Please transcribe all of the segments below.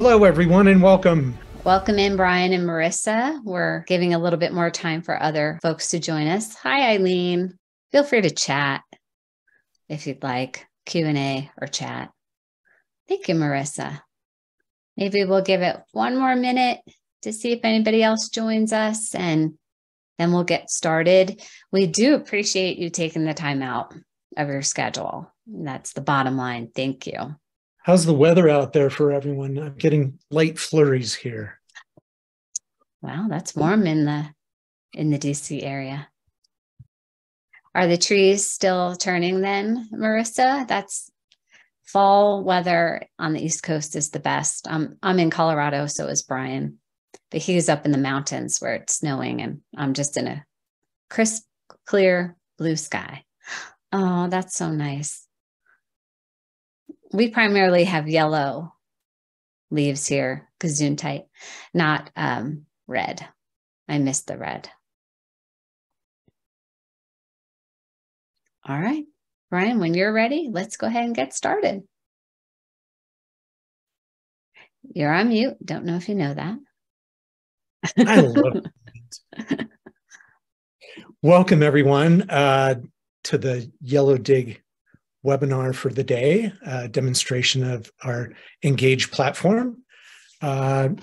Hello, everyone, and welcome. Welcome in, Brian and Marissa. We're giving a little bit more time for other folks to join us. Hi, Eileen. Feel free to chat if you'd like, Q&A or chat. Thank you, Marissa. Maybe we'll give it one more minute to see if anybody else joins us, and then we'll get started. We do appreciate you taking the time out of your schedule. That's the bottom line. Thank you. How's the weather out there for everyone? I'm getting light flurries here. Wow, that's warm in the DC area. Are the trees still turning then, Marissa? That's fall weather on the East Coast is the best. I'm in Colorado, so is Brian, but he's up in the mountains where it's snowing, and I'm just in a crisp, clear blue sky. Oh, that's so nice. We primarily have yellow leaves here, gesundheit, not red. I miss the red. All right, Brian, when you're ready, let's go ahead and get started. You're on mute. Don't know if you know that. I love it. Welcome, everyone, to the Yellowdig webinar for the day, demonstration of our Engage platform. Kind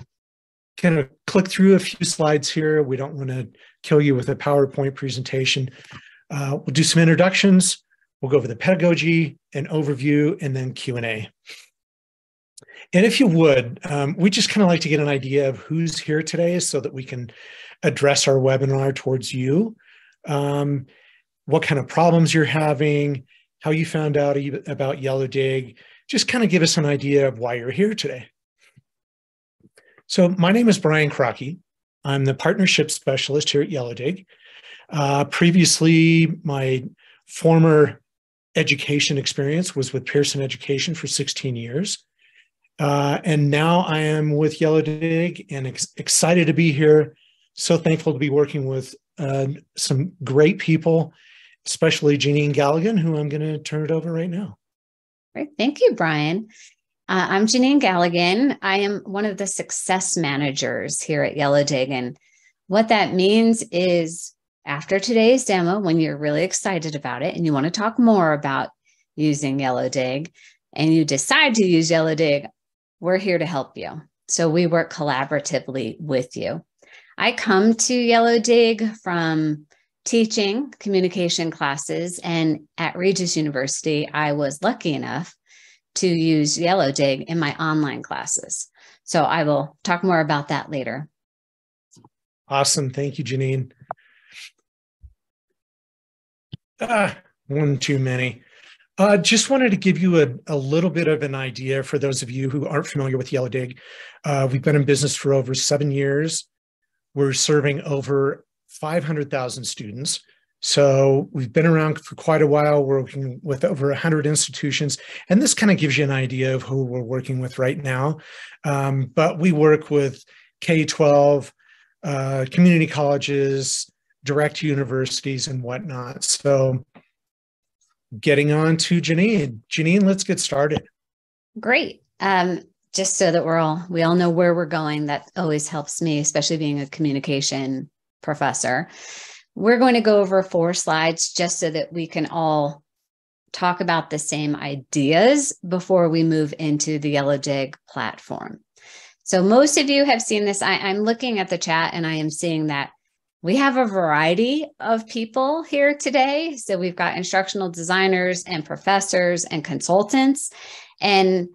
of click through a few slides here. We don't want to kill you with a PowerPoint presentation. We'll do some introductions. We'll go over the pedagogy, an overview, and then Q&A. And if you would, we just kind of like to get an idea of who's here today so that we can address our webinar towards you. What kind of problems you're having, how you found out about Yellowdig, just kind of give us an idea of why you're here today. So my name is Brian Crockey. I'm the partnership specialist here at Yellowdig. Previously, my former education experience was with Pearson Education for 16 years. And now I am with Yellowdig and excited to be here. So thankful to be working with some great people, especially Janine Galligan, who I'm going to turn it over right now. Great. Thank you, Brian. I'm Janine Galligan. I am one of the success managers here at Yellowdig. And what that means is after today's demo, when you're really excited about it and you want to talk more about using Yellowdig and you decide to use Yellowdig, we're here to help you. So we work collaboratively with you. I come to Yellowdig from teaching communication classes, and at Regis University, I was lucky enough to use Yellowdig in my online classes. So I will talk more about that later. Awesome. Thank you, Janine. One too many. Just wanted to give you a little bit of an idea for those of you who aren't familiar with Yellowdig. We've been in business for over 7 years. We're serving over 500,000 students. So we've been around for quite a while, working with over 100 institutions. And this kind of gives you an idea of who we're working with right now. But we work with K-12, community colleges, direct universities, and whatnot. So getting on to Janine. Janine, let's get started. Great. Just so that we all know where we're going, that always helps me, especially being a communication professor. We're going to go over 4 slides just so that we can all talk about the same ideas before we move into the Yellowdig platform. So most of you have seen this. I'm looking at the chat and I am seeing that we have a variety of people here today. So we've got instructional designers and professors and consultants. And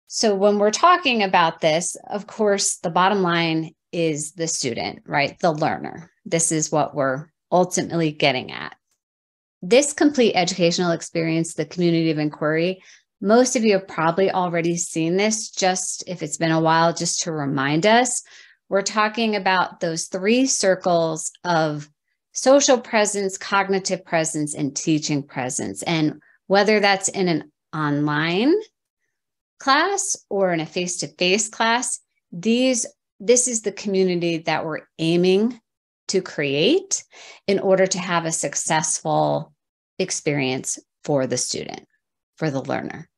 so when we're talking about this, of course, the bottom line is the student, right? The learner. This is what we're ultimately getting at. This complete educational experience, the community of inquiry, most of you have probably already seen this, just if it's been a while, just to remind us, we're talking about those 3 circles of social presence, cognitive presence, and teaching presence. And whether that's in an online class or in a face-to-face class, this is the community that we're aiming to create in order to have a successful experience for the student, for the learner.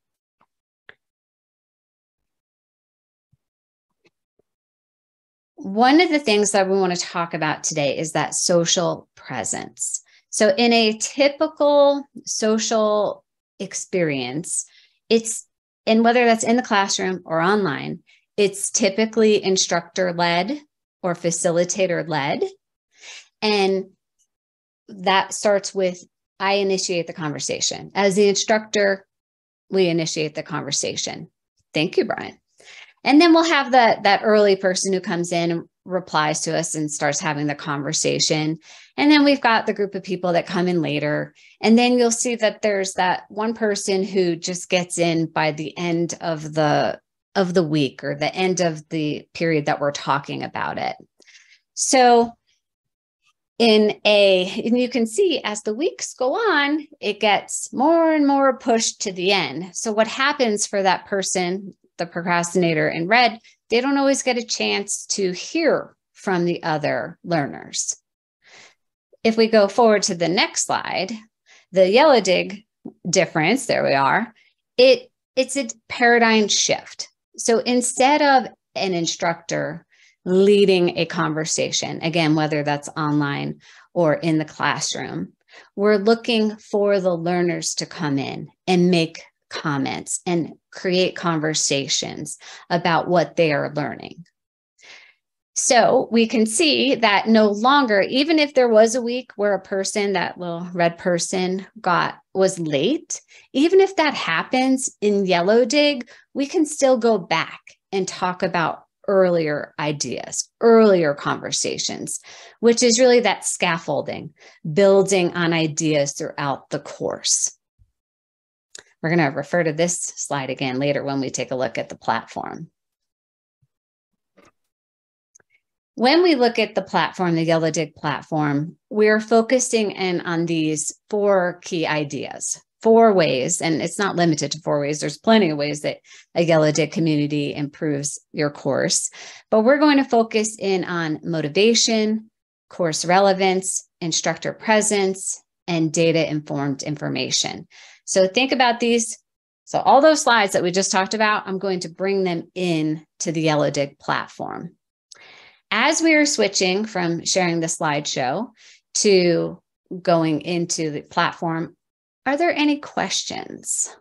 one of the things that we want to talk about today is that social presence. So in a typical social experience, and whether that's in the classroom or online, it's typically instructor-led or facilitator-led. And that starts with, I initiate the conversation. As the instructor, we initiate the conversation. Thank you, Brian. And then we'll have that early person who comes in and replies to us and starts having the conversation. And then we've got the group of people that come in later. And then you'll see that there's that one person who just gets in by the end of the week or the end of the period that we're talking about it. So and you can see as the weeks go on, it gets more and more pushed to the end. So what happens for that person, the procrastinator in red, they don't always get a chance to hear from the other learners. If we go forward to the next slide, the Yellowdig difference, there we are, it's a paradigm shift. So instead of an instructor leading a conversation, again, whether that's online or in the classroom, we're looking for the learners to come in and make comments and create conversations about what they are learning. So we can see that no longer, even if there was a week where a person, that little red person was late, even if that happens in Yellowdig, we can still go back and talk about earlier ideas, earlier conversations, which is really that scaffolding, building on ideas throughout the course. We're going to refer to this slide again later when we take a look at the platform. When we look at the platform, the Yellowdig platform, we're focusing in on these 4 key ideas, 4 ways, and it's not limited to 4 ways. There's plenty of ways that a Yellowdig community improves your course, but we're going to focus in on motivation, course relevance, instructor presence, and data-informed information. So think about these. So all those slides that we just talked about, I'm going to bring them in to the Yellowdig platform. As we are switching from sharing the slideshow to going into the platform, are there any questions?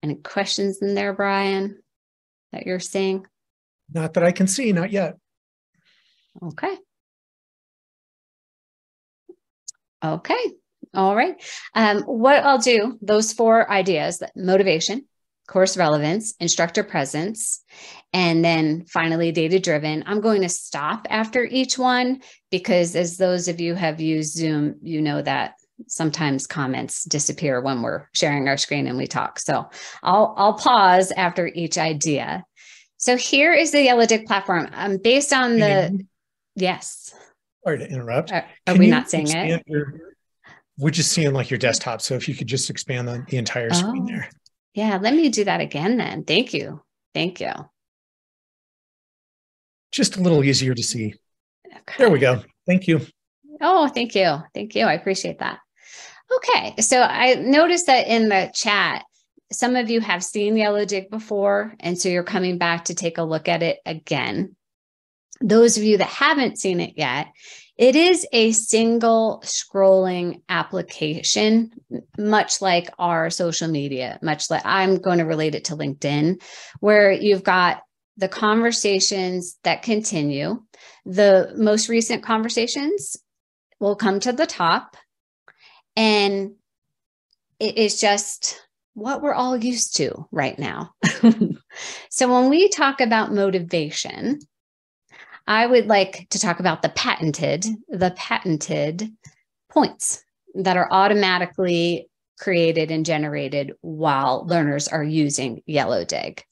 Any questions in there, Brian, that you're seeing? Not that I can see, not yet. Okay. Okay. All right. What I'll do, those 4 ideas, motivation, course relevance, instructor presence, and then finally data-driven. I'm going to stop after each one because as those of you have used Zoom, you know that sometimes comments disappear when we're sharing our screen and we talk. So I'll pause after each idea. So here is the Yellowdig platform. Based on the, yes. Sorry to interrupt. Are we not seeing it? We're just seeing like your desktop. So if you could just expand the entire screen there. Yeah, let me do that again then. Thank you. Thank you. Just a little easier to see. Okay. There we go. Thank you. Oh, thank you. Thank you. I appreciate that. Okay. So I noticed that in the chat, some of you have seen Yellowdig before, and so you're coming back to take a look at it again. Those of you that haven't seen it yet, it is a single scrolling application, much like our social media, much like I'm going to relate it to LinkedIn, where you've got the conversations that continue. The most recent conversations will come to the top, and it is just what we're all used to right now. So when we talk about motivation, I would like to talk about the patented points that are automatically created and generated while learners are using Yellowdig.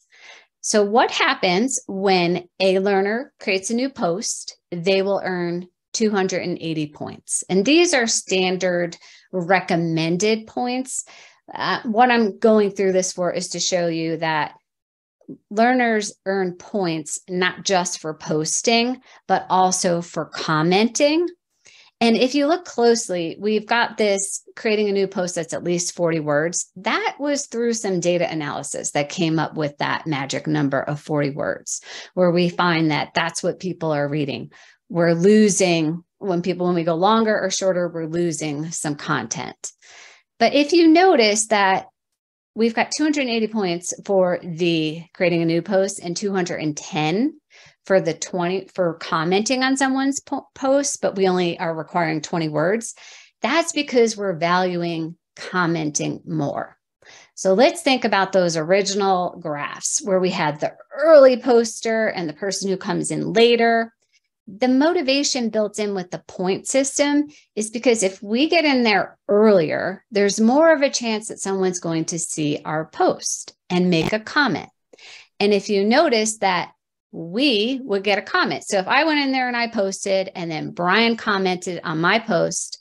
So what happens when a learner creates a new post? They will earn 280 points. And these are standard recommended points. What I'm going through this for is to show you that learners earn points not just for posting, but also for commenting And if you look closely, we've got this creating a new post that's at least 40 words. That was through some data analysis that came up with that magic number of 40 words, where we find that that's what people are reading. We're losing, when we go longer or shorter, we're losing some content. But if you notice that we've got 280 points for the creating a new post and 210 for the 20 for commenting on someone's post, but we only are requiring 20 words. That's because we're valuing commenting more. So let's think about those original graphs where we had the early poster and the person who comes in later. The motivation built in with the point system is because if we get in there earlier, there's more of a chance that someone's going to see our post and make a comment. And if you notice that we would get a comment. So if I went in there and I posted and then Brian commented on my post,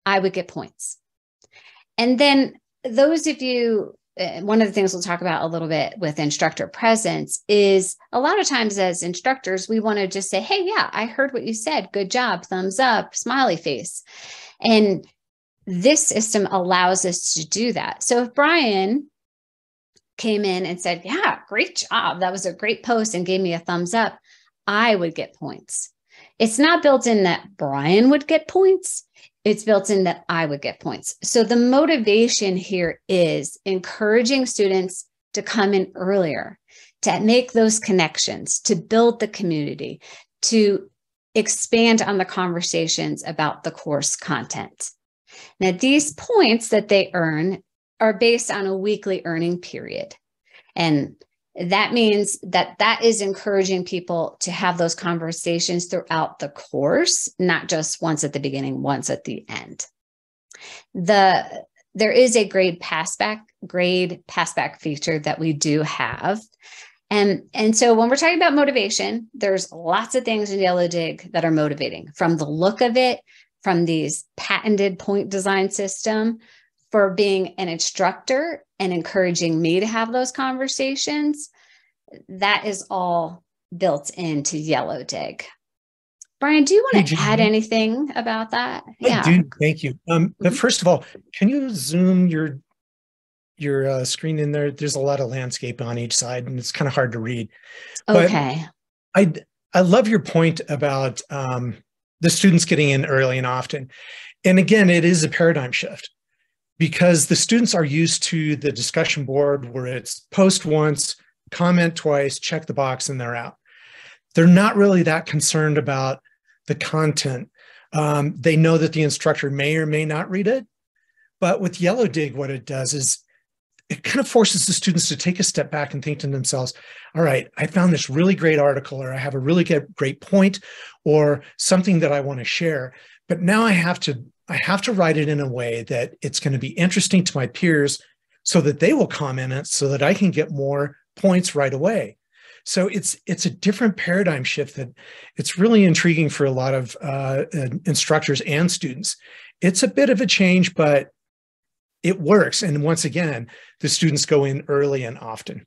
I would get points. And then those of you, one of the things we'll talk about a little bit with instructor presence is a lot of times as instructors, we want to just say, hey, yeah, I heard what you said. Good job. Thumbs up, smiley face. And this system allows us to do that. So if Brian came in and said, yeah, great job, that was a great post, and gave me a thumbs up, I would get points. It's not built in that Brian would get points. It's built in that I would get points. So the motivation here is encouraging students to come in earlier, to make those connections, to build the community, to expand on the conversations about the course content. Now, these points that they earn are based on a weekly earning period. And that means that that is encouraging people to have those conversations throughout the course, not just once at the beginning, once at the end. There is a grade passback feature that we do have. And so when we're talking about motivation, there's lots of things in Yellowdig that are motivating, from the look of it, from these patented point design system, for being an instructor and encouraging me to have those conversations. That is all built into Yellowdig. Brian, do you want to add anything about that? I do. Thank you. But first of all, can you zoom your screen in there? There's a lot of landscape on each side, and it's kind of hard to read. Okay. But I love your point about the students getting in early and often. And again, it is a paradigm shift, because the students are used to the discussion board where it's post once, comment twice, check the box, and they're out. They're not really that concerned about the content. They know that the instructor may or may not read it. But with Yellowdig, what it does is it kind of forces the students to take a step back and think to themselves, all right, I found this really great article, or I have a really great point, or something that I want to share. But now I have to write it in a way that it's going to be interesting to my peers so that they will comment it so that I can get more points right away. So it's a different paradigm shift that it's really intriguing for a lot of instructors and students. It's a bit of a change, but it works. And once again, the students go in early and often.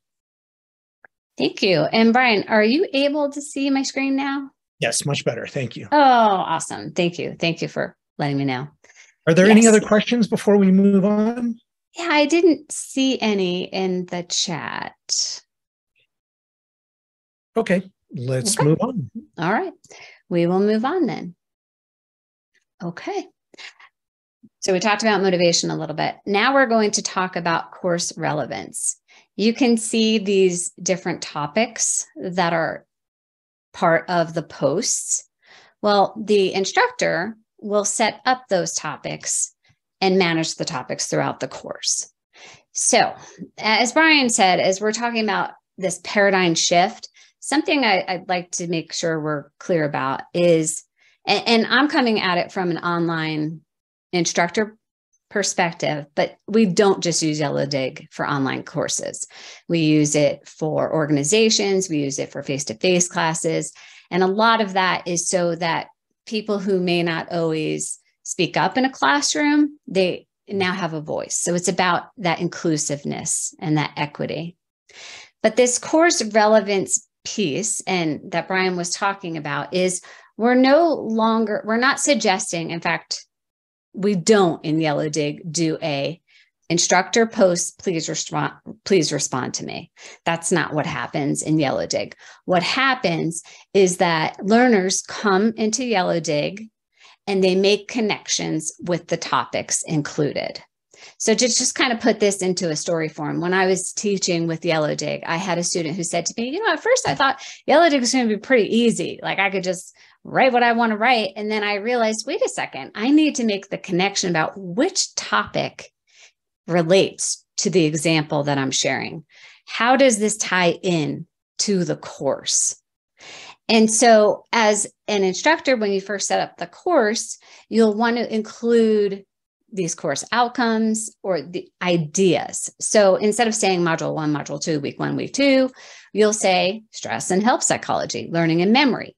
Thank you. And Brian, are you able to see my screen now? Yes, much better. Thank you. Oh, awesome. Thank you. Thank you for letting me know. Are there any other questions before we move on? Yeah, I didn't see any in the chat. Okay, let's move on. All right, we will move on then. Okay. So we talked about motivation a little bit. Now we're going to talk about course relevance. You can see these different topics that are part of the posts. Well, the instructor will set up those topics and manage the topics throughout the course. So as Brian said, as we're talking about this paradigm shift, something I'd like to make sure we're clear about is, and I'm coming at it from an online instructor perspective, but we don't just use Yellowdig for online courses. We use it for organizations, we use it for face-to-face classes. And a lot of that is so that people who may not always speak up in a classroom, they now have a voice. So it's about that inclusiveness and that equity. But this course relevance piece and that Brian was talking about is we're not suggesting, in fact, we don't in Yellowdig do a instructor post, please respond to me. That's not what happens in Yellowdig. What happens is that learners come into Yellowdig and they make connections with the topics included. So to just kind of put this into a story form, when I was teaching with Yellowdig, I had a student who said to me, at first I thought Yellowdig was going to be pretty easy. Like I could just write what I want to write. And then I realized, wait a second, I need to make the connection about which topic relates to the example that I'm sharing. How does this tie in to the course? And so as an instructor, when you first set up the course, you'll want to include these course outcomes or the ideas. So instead of saying module 1, module 2, week 1, week 2, you'll say stress and health psychology, learning and memory.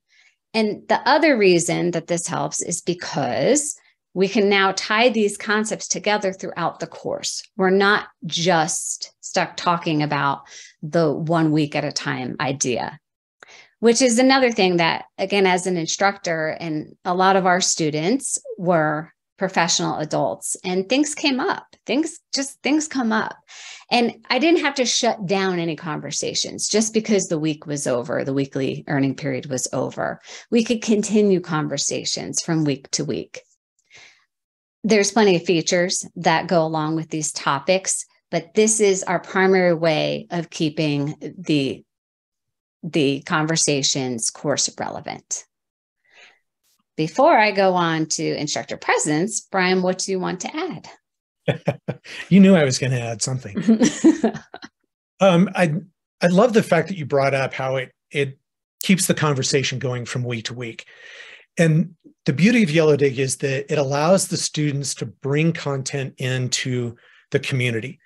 And the other reason that this helps is because we can now tie these concepts together throughout the course. We're not just stuck talking about the 1 week at a time idea, which is another thing that, again, as an instructor, and a lot of our students were professional adults and things came up, things come up. And I didn't have to shut down any conversations just because the week was over, the weekly earning period was over. We could continue conversations from week to week. There's plenty of features that go along with these topics, but this is our primary way of keeping the conversations course relevant. Before I go on to instructor presence, Brian, what do you want to add? You knew I was going to add something. I love the fact that you brought up how it keeps the conversation going from week to week. And the beauty of Yellowdig is that it allows the students to bring content into the community.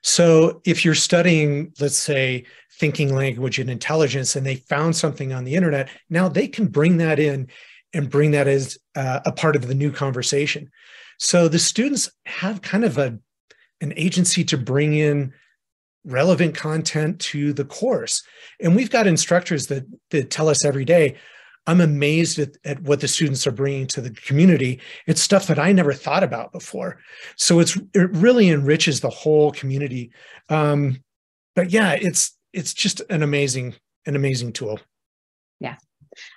So if you're studying, let's say, thinking, language, and intelligence, and they found something on the internet, now they can bring that in and bring that as a part of the new conversation. So the students have kind of an agency to bring in relevant content to the course. And we've got instructors that tell us every day, I'm amazed at what the students are bringing to the community. It's stuff that I never thought about before. So it really enriches the whole community. But yeah, it's just an amazing tool. Yeah.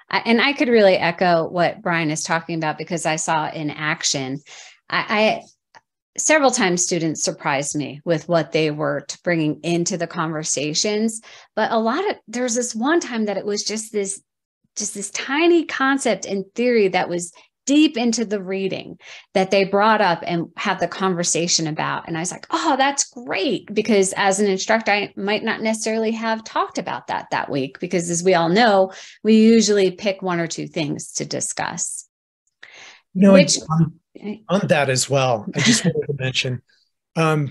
And I could really echo what Brian is talking about because I saw in action. I several times students surprised me with what they were bringing into the conversations. But there's this one time that it was just this tiny concept and theory that was deep into the reading that they brought up and had the conversation about. And I was like, oh, that's great. Because as an instructor, I might not necessarily have talked about that week, because as we all know, we usually pick 1 or 2 things to discuss. On that as well, I just wanted to mention, I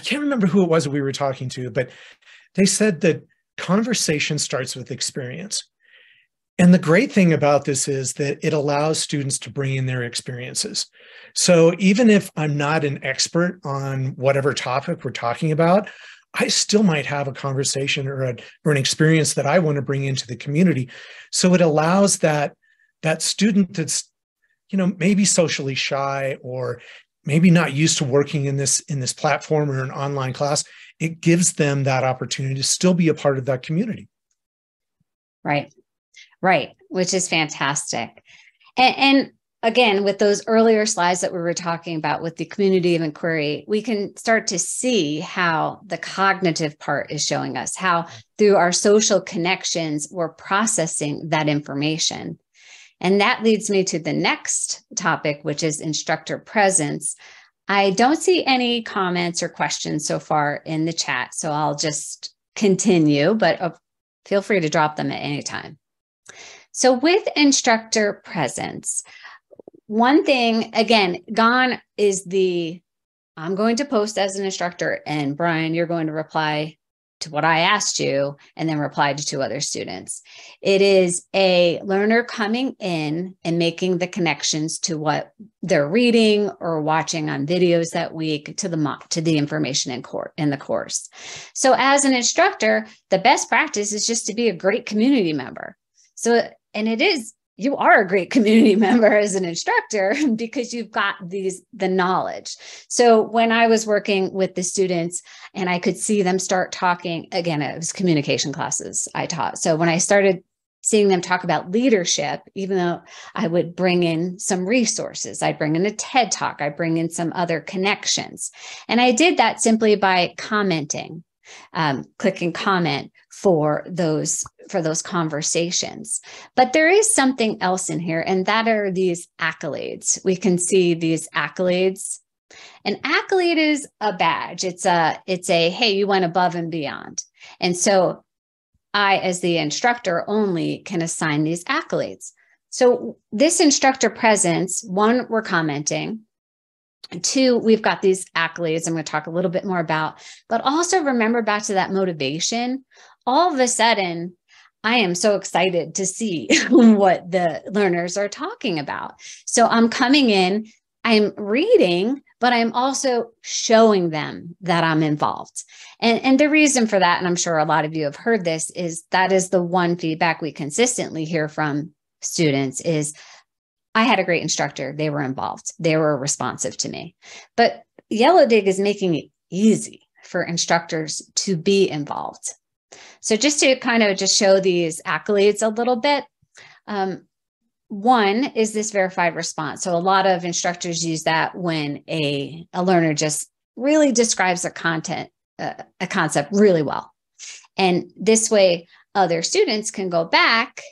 can't remember who it was that we were talking to, but they said that conversation starts with experience. And the great thing about this is that it allows students to bring in their experiences. So even if I'm not an expert on whatever topic we're talking about, I still might have a conversation or an experience that I want to bring into the community. So it allows that student that's, maybe socially shy or maybe not used to working in this platform or an online class, it gives them that opportunity to still be a part of that community. Right. Which is fantastic. And again, with those earlier slides that we were talking about with the community of inquiry, we can start to see how the cognitive part is showing us, how through our social connections, we're processing that information. And that leads me to the next topic, which is instructor presence. I don't see any comments or questions so far in the chat, so I'll just continue, but feel free to drop them at any time. So with instructor presence, one thing, again, gone is I'm going to post as an instructor, and Brian, you're going to reply to what I asked you, and then replied to two other students. It is a learner coming in and making the connections to what they're reading or watching on videos that week to the information in the course. So as an instructor, the best practice is just to be a great community member. So, and it is, you are a great community member as an instructor because you've got the knowledge. So when I was working with the students and I could see them start talking, again, it was communication classes I taught. So when I started seeing them talk about leadership, even though I would bring in some resources, I'd bring in a TED Talk, I'd bring in some other connections. And I did that simply by commenting, clicking comment for those conversations. But there is something else in here, and that are these accolades. We can see these accolades. An accolade is a badge. It's a, hey, you went above and beyond. And so I, as the instructor, only can assign these accolades. So this instructor presence, one, we're commenting. Two, we've got these accolades I'm going to talk a little bit more about, but also remember back to that motivation. All of a sudden, I am so excited to see what the learners are talking about. So I'm coming in, I'm reading, but I'm also showing them that I'm involved. And the reason for that, and I'm sure a lot of you have heard this, is that is the one feedback we consistently hear from students is, I had a great instructor. They were involved. They were responsive to me. But Yellowdig is making it easy for instructors to be involved. So just to kind of just show these accolades a little bit, one is this verified response. So a lot of instructors use that when a learner just really describes a concept really well. And this way, other students can go back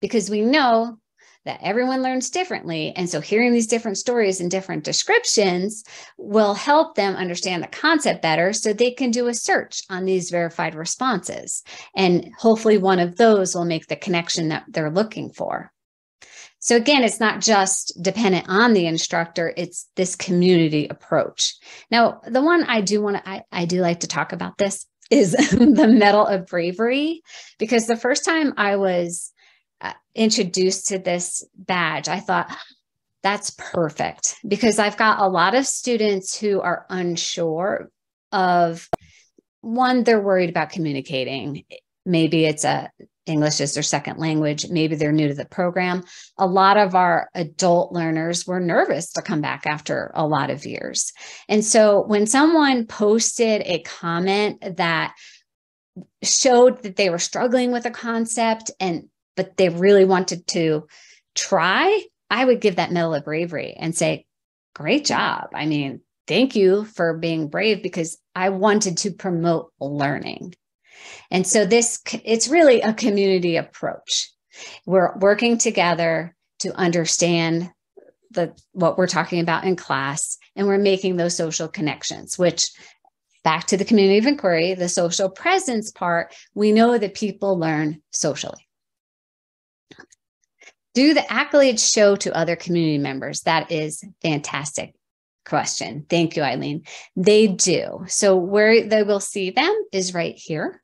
because we know that everyone learns differently. And so hearing these different stories and different descriptions will help them understand the concept better so they can do a search on these verified responses. And hopefully one of those will make the connection that they're looking for. So again, it's not just dependent on the instructor, it's this community approach. Now, the one I do like to talk about this is the Medal of Bravery, because the first time I was introduced to this badge, I thought, that's perfect, because I've got a lot of students who are unsure of, one, they're worried about communicating. Maybe it's English is their second language. Maybe they're new to the program. A lot of our adult learners were nervous to come back after a lot of years. And so when someone posted a comment that showed that they were struggling with a concept but they really wanted to try, I would give that Medal of Bravery and say, great job. I mean, thank you for being brave, because I wanted to promote learning. And so it's really a community approach. We're working together to understand what we're talking about in class, and we're making those social connections, which, back to the community of inquiry, the social presence part, we know that people learn socially. Do the accolades show to other community members? That is fantastic question. Thank you, Eileen. They do. So where they will see them is right here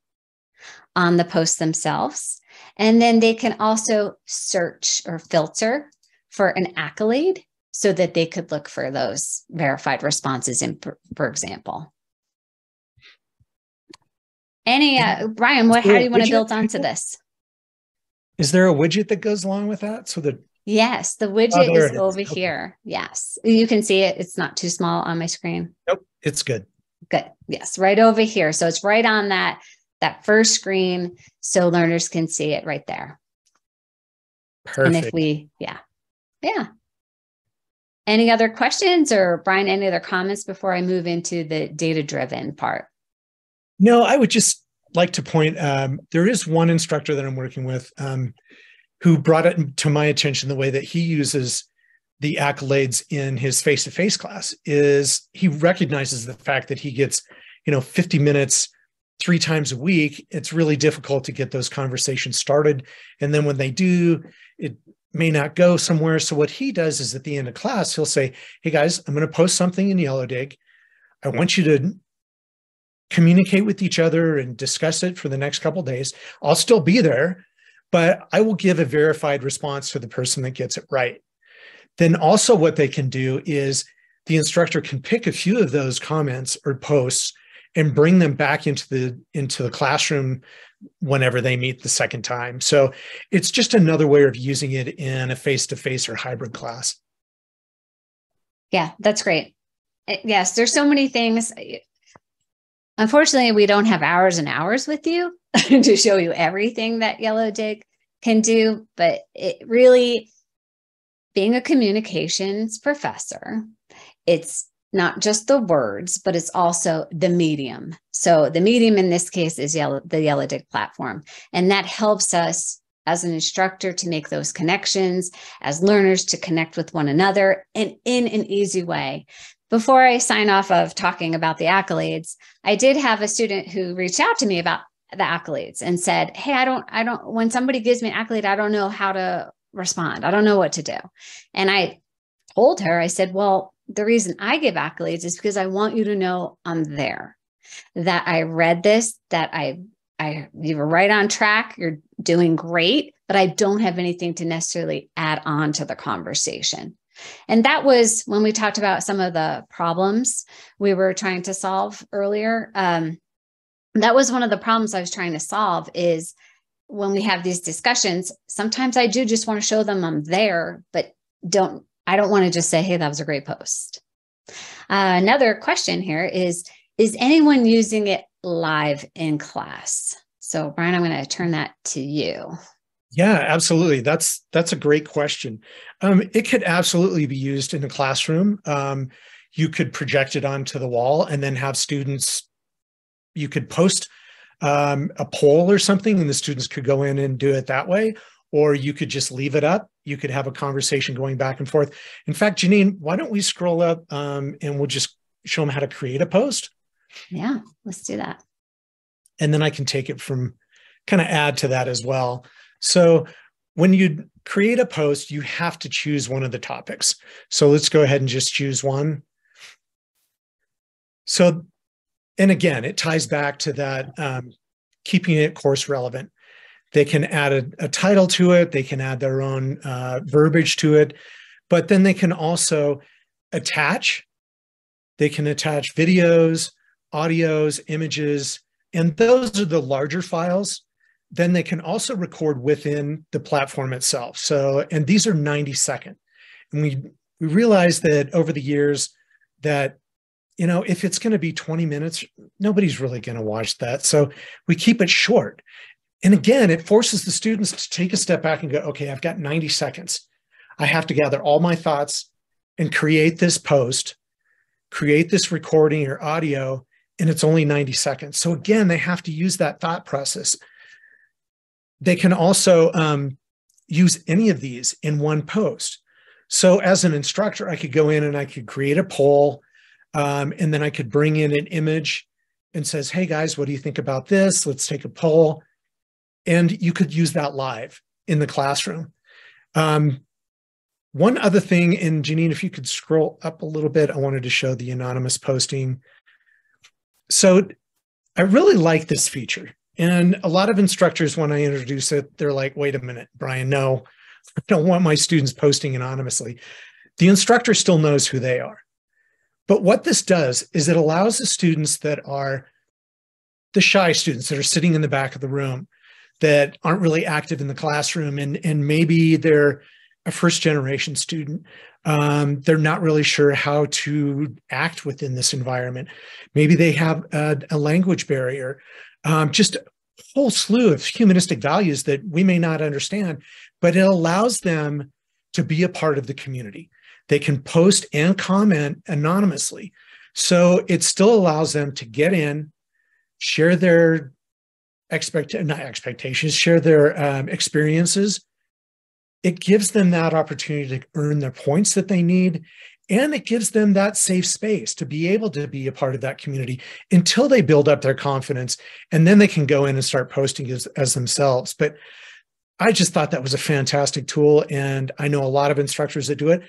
on the posts themselves. And then they can also search or filter for an accolade so that they could look for those verified responses in, for example. Brian, how do you want to build onto this? Is there a widget that goes along with that? Yes, the widget is over here. Yes, you can see it. It's not too small on my screen. Nope, it's good. Good. Yes, right over here. So it's right on that first screen, so learners can see it right there. Perfect. And if yeah. Any other questions, or Brian, any other comments before I move into the data-driven part? No, I would just like to point, there is one instructor that I'm working with who brought it to my attention, the way that he uses the accolades in his face-to-face class is he recognizes the fact that he gets, 50 minutes 3 times a week. It's really difficult to get those conversations started. And then when they do, it may not go somewhere. So what he does is at the end of class, he'll say, hey guys, I'm going to post something in Yellowdig. I want you to communicate with each other and discuss it for the next couple of days. I'll still be there, but I will give a verified response to the person that gets it right. Then also what they can do is the instructor can pick a few of those comments or posts and bring them back into the classroom whenever they meet the second time. So it's just another way of using it in a face-to-face or hybrid class. Yeah, that's great. Yes, there's so many things. Unfortunately, we don't have hours and hours with you to show you everything that Yellowdig can do, but it really, being a communications professor, it's not just the words, but it's also the medium. So the medium in this case is the Yellowdig platform. And that helps us as an instructor to make those connections, as learners to connect with one another, and in an easy way. Before I sign off of talking about the accolades, I did have a student who reached out to me about the accolades and said, hey, I don't, when somebody gives me an accolade, I don't know how to respond. I don't know what to do. And I told her, I said, well, the reason I give accolades is because I want you to know I'm there, that I read this, that you were right on track. You're doing great, but I don't have anything to necessarily add on to the conversation. And that was when we talked about some of the problems we were trying to solve earlier. That was one of the problems I was trying to solve is when we have these discussions, sometimes I do just want to show them I'm there, but I don't want to just say, hey, that was a great post. Another question here is anyone using it live in class? So Brian, I'm going to turn that to you. Yeah, absolutely. That's a great question. It could absolutely be used in a classroom. You could project it onto the wall and then have students, you could post a poll or something and the students could go in and do it that way, or you could just leave it up. You could have a conversation going back and forth. In fact, Janine, why don't we scroll up and we'll just show them how to create a post? Yeah, let's do that. And then I can take it from, kind of add to that as well. So when you create a post, you have to choose one of the topics. So let's go ahead and just choose one. So, and again, it ties back to that keeping it course relevant. They can add a title to it. They can add their own verbiage to it, but then they can also attach. They can attach videos, audios, images, and those are the larger files. Then they can also record within the platform itself. So, and these are 90-second. And we realized that over the years that, you know, if it's going to be 20 minutes, nobody's really going to watch that. So we keep it short. And again, it forces the students to take a step back and go, okay, I've got 90 seconds. I have to gather all my thoughts and create this post, create this recording or audio, and it's only 90 seconds. So again, they have to use that thought process. They can also use any of these in one post. So as an instructor, I could go in and I could create a poll, and then I could bring in an image and says, hey guys, what do you think about this? Let's take a poll. And you could use that live in the classroom. One other thing, and Janine, if you could scroll up a little bit, I wanted to show the anonymous posting. So I really like this feature. And a lot of instructors, when I introduce it, they're like, wait a minute, Brian, no, I don't want my students posting anonymously. The instructor still knows who they are. But what this does is it allows the students that are the shy students that are sitting in the back of the room, that aren't really active in the classroom, and maybe they're a first-generation student. They're not really sure how to act within this environment. Maybe they have a language barrier, just a whole slew of humanistic values that we may not understand, but it allows them to be a part of the community. They can post and comment anonymously. So it still allows them to get in, share their share their experiences. It gives them that opportunity to earn their points that they need, and it gives them that safe space to be able to be a part of that community until they build up their confidence, and then they can go in and start posting as themselves. But I just thought that was a fantastic tool, and I know a lot of instructors that do it.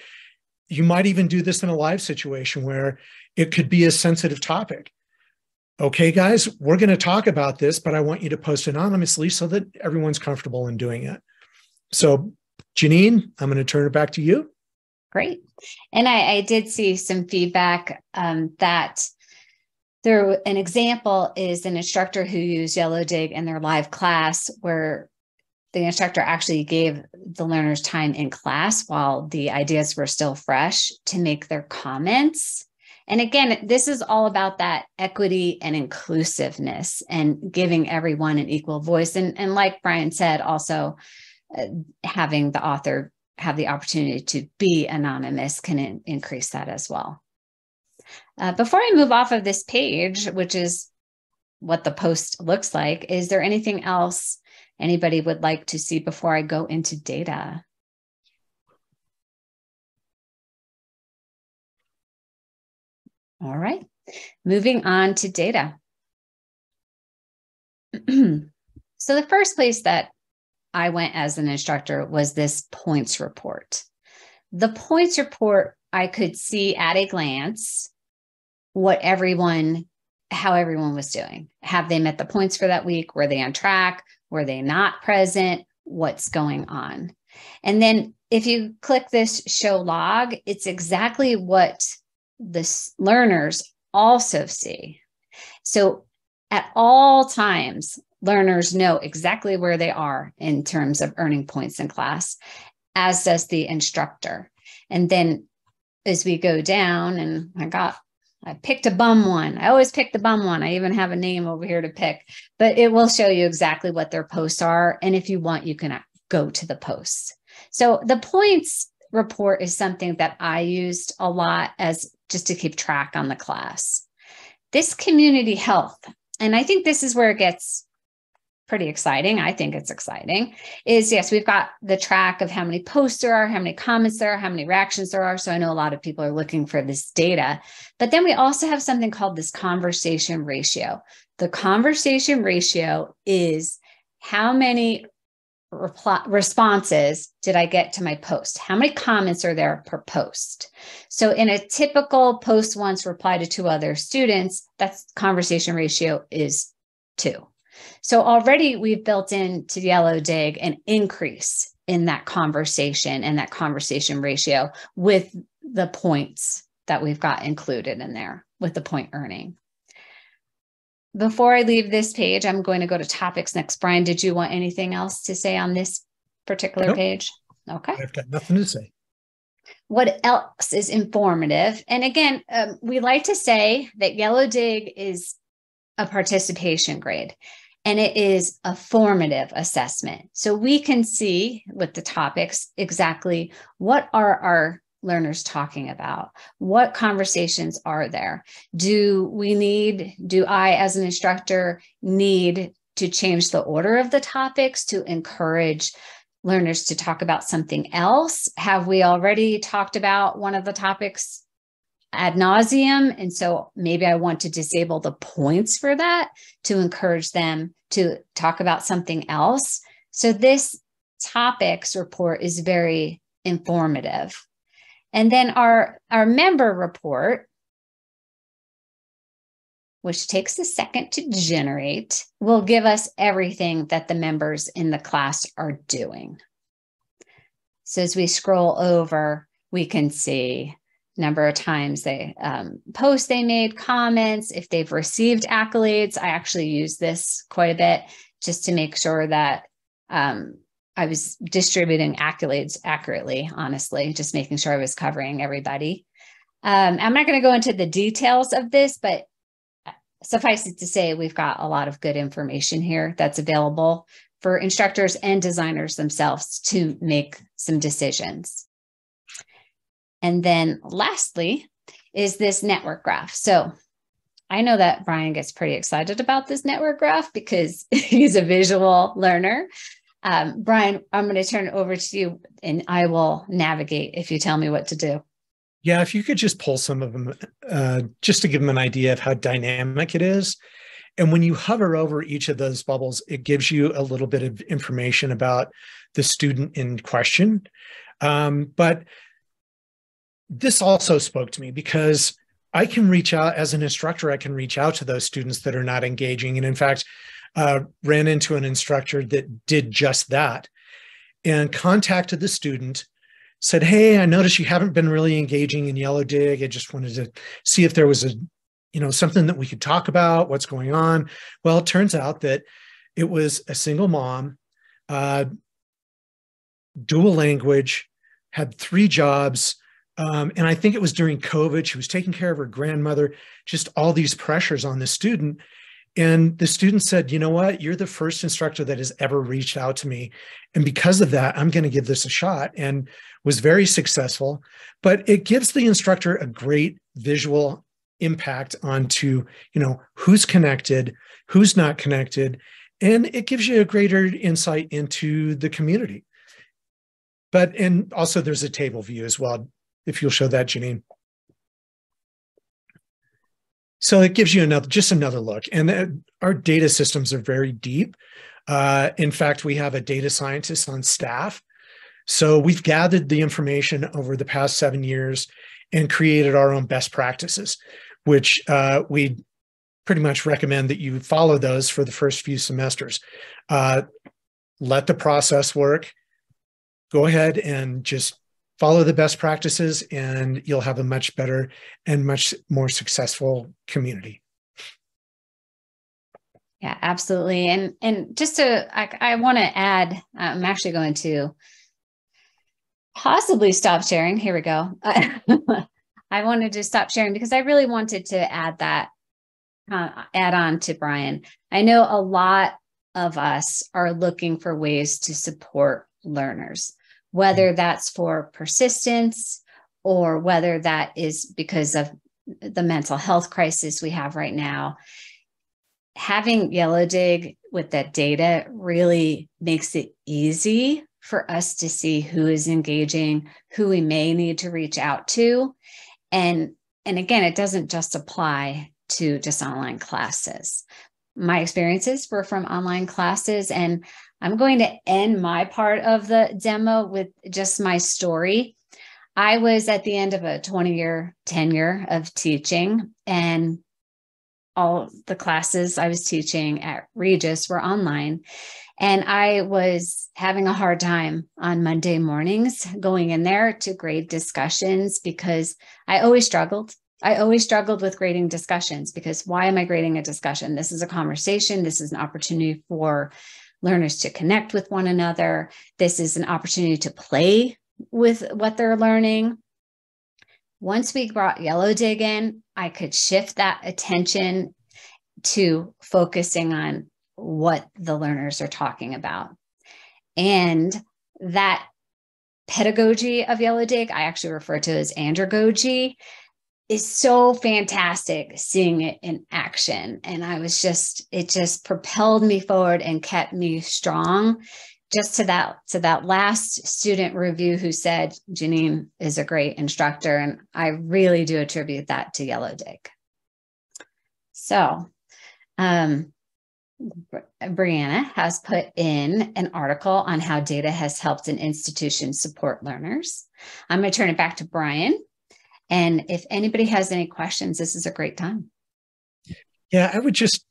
You might even do this in a live situation where it could be a sensitive topic. Okay, guys, we're going to talk about this, but I want you to post anonymously so that everyone's comfortable in doing it. So, Janine, I'm going to turn it back to you. Great. And I did see some feedback that there, an example is an instructor who used Yellowdig in their live class where the instructor actually gave the learners time in class while the ideas were still fresh to make their comments. And again, this is all about that equity and inclusiveness and giving everyone an equal voice. And like Brian said, also having the author have the opportunity to be anonymous can increase that as well. Before I move off of this page, which is what the post looks like, is there anything else anybody would like to see before I go into data? All right, moving on to data. So the first place that I went as an instructor was this points report. The points report, I could see at a glance how everyone was doing. Have they met the points for that week? Were they on track? Were they not present? What's going on? And then if you click this show log, it's exactly what the learners also see. So at all times, learners know exactly where they are in terms of earning points in class, as does the instructor. And then as we go down, and I picked a bum one. I always pick the bum one. I even have a name over here to pick, but it will show you exactly what their posts are. And if you want, you can go to the posts. So the points report is something that I used a lot as just to keep track on the class. This community health, and I think this is where it gets pretty exciting. I think it's exciting, is yes, we've got the track of how many posts there are, how many comments there are, how many reactions there are. So I know a lot of people are looking for this data, but then we also have something called this conversation ratio. The conversation ratio is how many responses did I get to my post? How many comments are there per post? So in a typical post once reply to 2 other students, that's conversation ratio is 2. So already we've built into Yellowdig an increase in that conversation and that conversation ratio with the points that we've got included in there with the point earning. Before I leave this page, I'm going to go to topics next. Brian, did you want anything else to say on this particular page? Okay. I've got nothing to say. What else is informative? And again, we like to say that Yellowdig is a participation grade, and it is a formative assessment. So we can see with the topics exactly what are our learners talking about? What conversations are there? Do I as an instructor need to change the order of the topics to encourage learners to talk about something else? Have we already talked about one of the topics ad nauseum? And so maybe I want to disable the points for that to encourage them to talk about something else. So this topics report is very informative. And then our member report, which takes a second to generate, will give us everything that the members in the class are doing. So as we scroll over, we can see number of times they post they made, comments, if they've received accolades. I actually use this quite a bit just to make sure that I was distributing accolades accurately, honestly, just making sure I was covering everybody. I'm not going to go into the details of this, but suffice it to say, we've got a lot of good information here that's available for instructors and designers themselves to make some decisions. And then lastly is this network graph. So I know that Brian gets pretty excited about this network graph because he's a visual learner. Brian, I'm going to turn it over to you and I will navigate if you tell me what to do. Yeah, if you could just pull some of them just to give them an idea of how dynamic it is. And when you hover over each of those bubbles, it gives you a little bit of information about the student in question. But this also spoke to me because I can reach out as an instructor, I can reach out to those students that are not engaging. And in fact, ran into an instructor that did just that and contacted the student, said, hey, I noticed you haven't been really engaging in Yellowdig. I just wanted to see if there was something that we could talk about, what's going on. Well, it turns out that it was a single mom, dual language, had 3 jobs. And I think it was during COVID. She was taking care of her grandmother, just all these pressures on the student. And the student said, you know what, you're the first instructor that has ever reached out to me. And because of that, I'm going to give this a shot, and was very successful. But it gives the instructor a great visual impact onto, who's connected, who's not connected. And it gives you a greater insight into the community. And also there's a table view as well, if you'll show that, Janine. So it gives you just another look. And our data systems are very deep. In fact, we have a data scientist on staff. So we've gathered the information over the past 7 years and created our own best practices, which we pretty much recommend that you follow those for the first few semesters. Let the process work. Go ahead and just follow the best practices, and you'll have a much better and much more successful community. Yeah, absolutely. And just I want to add, I'm actually going to possibly stop sharing. Here we go. I wanted to stop sharing because I really wanted to add on to Brian. I know a lot of us are looking for ways to support learners, whether that's for persistence or whether that is because of the mental health crisis we have right now. Having Yellowdig with that data really makes it easy for us to see who is engaging, who we may need to reach out to. And again, it doesn't just apply to just online classes. My experiences were from online classes, and I'm going to end my part of the demo with just my story. I was at the end of a 20-year tenure of teaching, and all the classes I was teaching at Regis were online. And I was having a hard time on Monday mornings going in there to grade discussions because I always struggled. I always struggled with grading discussions because why am I grading a discussion? This is a conversation. This is an opportunity for learners to connect with one another. This is an opportunity to play with what they're learning. Once we brought Yellowdig in, I could shift that attention to focusing on what the learners are talking about. And that pedagogy of Yellowdig, I actually refer to as andragogy, is so fantastic seeing it in action. And it just propelled me forward and kept me strong. Just to that last student review who said, Janine is a great instructor. And I really do attribute that to Yellowdig. So, Brianna has put in an article on how data has helped an institution support learners. I'm going to turn it back to Brian. And if anybody has any questions, this is a great time. Yeah, I would just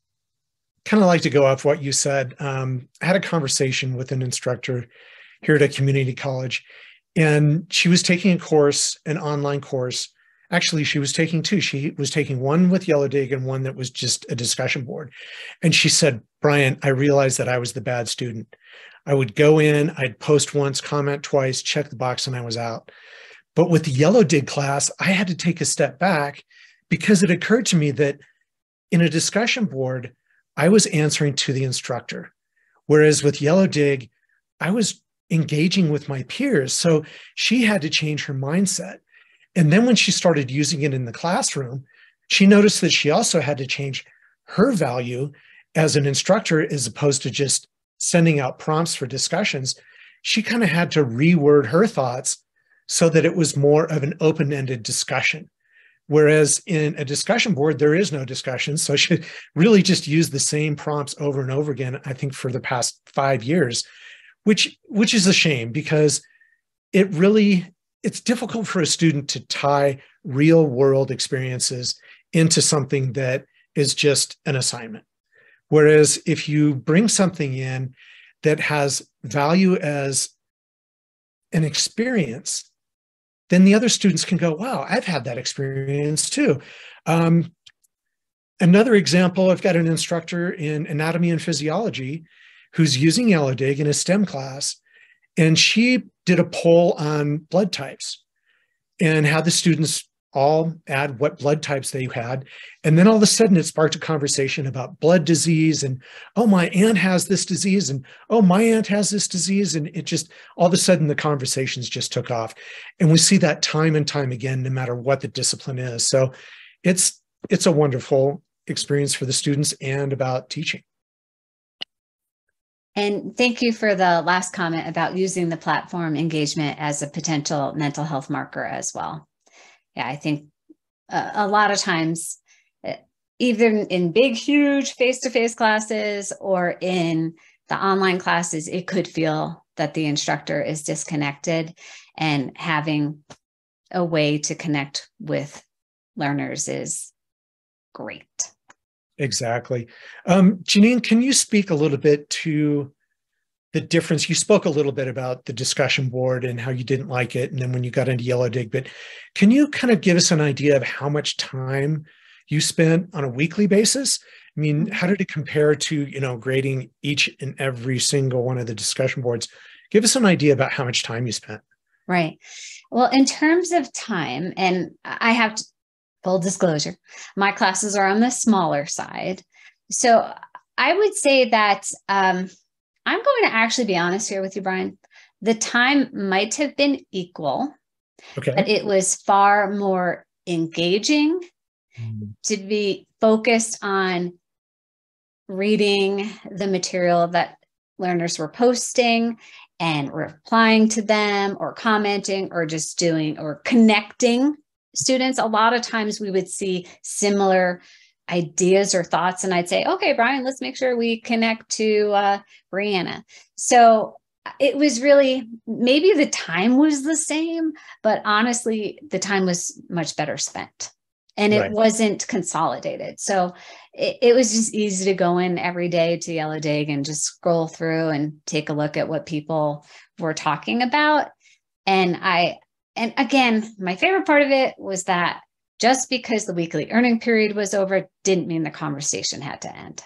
kind of like to go off what you said. I had a conversation with an instructor here at a community college, and she was taking a course, an online course. Actually, she was taking 2. She was taking one with Yellowdig and one that was just a discussion board. And she said, Brian, I realized that I was the bad student. I would go in, I'd post once, comment twice, check the box, and I was out. But with the Yellowdig class, I had to take a step back because it occurred to me that in a discussion board, I was answering to the instructor. Whereas with Yellowdig, I was engaging with my peers. So she had to change her mindset. And then when she started using it in the classroom, she noticed that she also had to change her value as an instructor as opposed to just sending out prompts for discussions. She kind of had to reword her thoughts so that it was more of an open-ended discussion. Whereas in a discussion board, there is no discussion. So she really just used the same prompts over and over again, I think for the past 5 years, which is a shame because it's difficult for a student to tie real world experiences into something that is just an assignment. Whereas if you bring something in that has value as an experience, then the other students can go, wow, I've had that experience too. Another example, I've got an instructor in anatomy and physiology who's using Yellowdig in a STEM class, and she did a poll on blood types and had the students all add what blood types they had. And then all of a sudden it sparked a conversation about blood disease and, oh, my aunt has this disease, and oh, my aunt has this disease. And it just, all of a sudden the conversations just took off. And we see that time and time again, no matter what the discipline is. So it's a wonderful experience for the students and about teaching. And thank you for the last comment about using the platform engagement as a potential mental health marker as well. Yeah, I think a lot of times, either in big, huge face-to-face classes or in the online classes, it could feel that the instructor is disconnected, and having a way to connect with learners is great. Exactly. Janine, can you speak a little bit to the difference? You spoke a little bit about the discussion board and how you didn't like it, and then when you got into Yellowdig, but can you kind of give us an idea of how much time you spent on a weekly basis? I mean, how did it compare to, grading each and every single one of the discussion boards? Give us an idea about how much time you spent. Right. Well, in terms of time, and I have to, full disclosure, my classes are on the smaller side. So I would say that I'm going to actually be honest here with you, Brian. The time might have been equal, okay, but it was far more engaging to be focused on reading the material that learners were posting and replying to them or commenting or just doing or connecting students. A lot of times we would see similar ideas or thoughts, and I'd say, okay, Brian, let's make sure we connect to Brianna. So it was really, maybe the time was the same, but honestly, the time was much better spent, and it wasn't consolidated. So it was just easy to go in every day to Yellowdig and just scroll through and take a look at what people were talking about. And again, my favorite part of it was that just because the weekly earning period was over didn't mean the conversation had to end.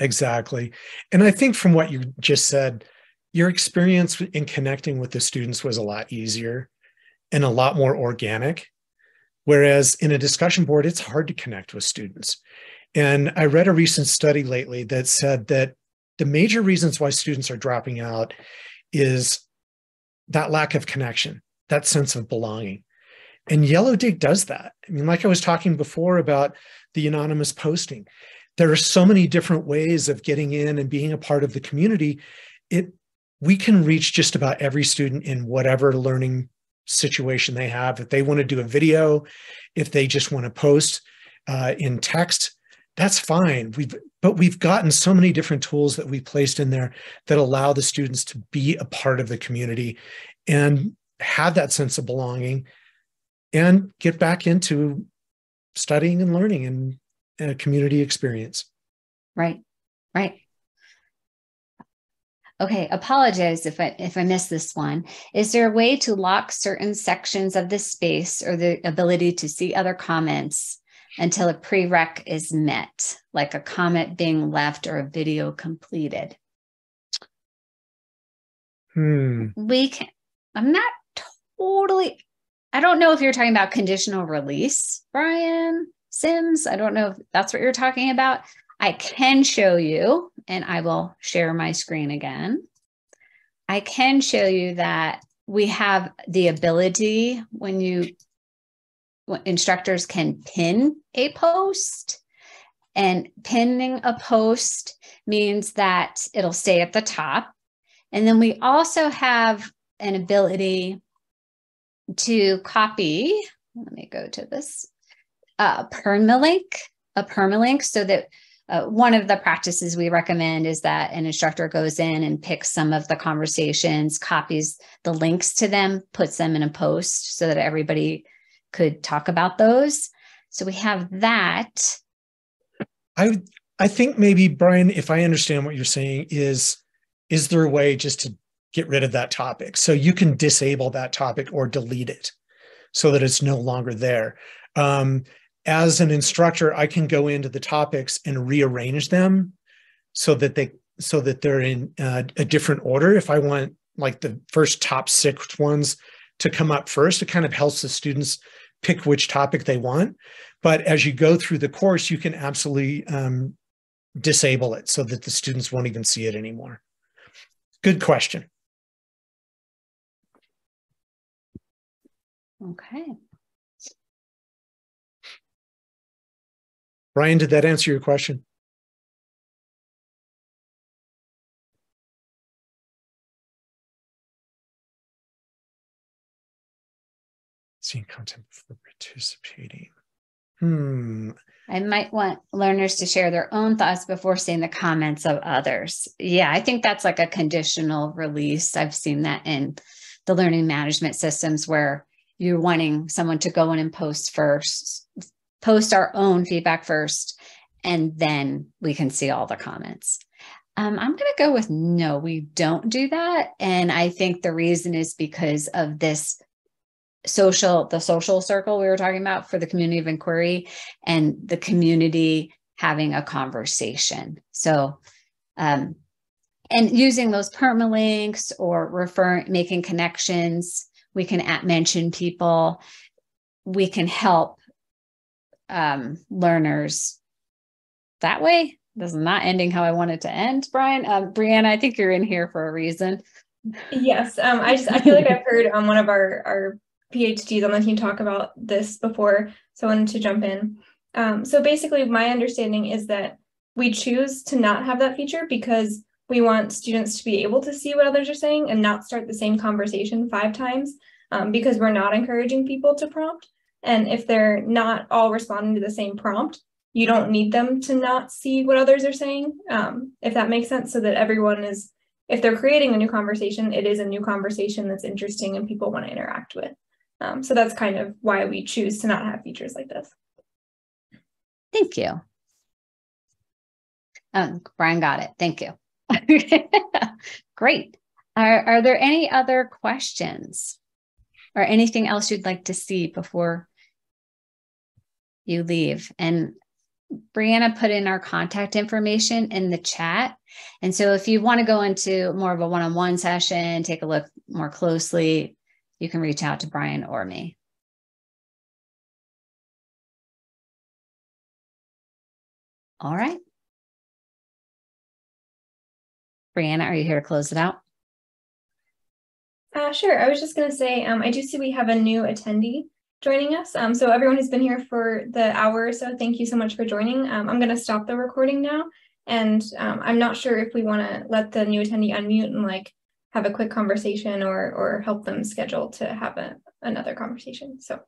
Exactly. And I think from what you just said, your experience in connecting with the students was a lot easier and a lot more organic. Whereas in a discussion board, it's hard to connect with students. And I read a recent study lately that said that the major reasons why students are dropping out is that lack of connection, that sense of belonging. And Yellowdig does that. I mean, like I was talking before about the anonymous posting, there are so many different ways of getting in and being a part of the community. We can reach just about every student in whatever learning situation they have. If they want to do a video, if they just want to post in text, that's fine. But we've gotten so many different tools that we placed in there that allow the students to be a part of the community and have that sense of belonging and get back into studying and learning and a community experience. Right. Okay, apologize if I missed this one. Is there a way to lock certain sections of the space or the ability to see other comments until a prereq is met, like a comment being left or a video completed? We can, I'm not totally, I don't know if you're talking about conditional release, Brian Sims. I don't know if that's what you're talking about. I can show you, and I will share my screen again. I can show you that we have the ability when instructors can pin a post, and pinning a post means that it'll stay at the top. And then we also have an ability to copy, let me go to this, a permalink, so that one of the practices we recommend is that an instructor goes in and picks some of the conversations, copies the links to them, puts them in a post so that everybody could talk about those. So we have that. I think maybe, Brian, if I understand what you're saying, is there a way just to get rid of that topic? So you can disable that topic or delete it so that it's no longer there. As an instructor, I can go into the topics and rearrange them so that they're in a different order. If I want like the first top 6 ones to come up first, it kind of helps the students pick which topic they want. But as you go through the course, you can absolutely disable it so that the students won't even see it anymore. Good question. Okay. Brian, did that answer your question? Seeing content before participating. I might want learners to share their own thoughts before seeing the comments of others. Yeah, I think that's like a conditional release. I've seen that in the learning management systems where you're wanting someone to go in and post our own feedback first, and then we can see all the comments. I'm going to go with no, we don't do that. And I think the reason is because of this the social circle we were talking about for the community of inquiry and the community having a conversation. So, and using those permalinks or making connections, we can mention people, we can help learners that way. This is not ending how I want it to end, Brian. Brianna, I think you're in here for a reason. Yes, I feel like I've heard one of our PhDs on the team talk about this before, so I wanted to jump in. So basically, my understanding is that we choose to not have that feature because we want students to be able to see what others are saying and not start the same conversation 5 times, because we're not encouraging people to prompt. And if they're not all responding to the same prompt, you don't need them to not see what others are saying, if that makes sense, so that everyone is, if they're creating a new conversation, it is a new conversation that's interesting and people want to interact with. So that's kind of why we choose to not have features like this. Thank you. Brian got it. Thank you. Great. Are there any other questions or anything else you'd like to see before you leave? And Brianna put in our contact information in the chat. And so if you want to go into more of a one-on-one session, take a look more closely, you can reach out to Brian or me. All right. Brianna, are you here to close it out? Sure. I was just going to say, I do see we have a new attendee joining us. So everyone who's been here for the hour or so, thank you so much for joining. I'm going to stop the recording now. And I'm not sure if we want to let the new attendee unmute and like have a quick conversation or help them schedule to have another conversation. So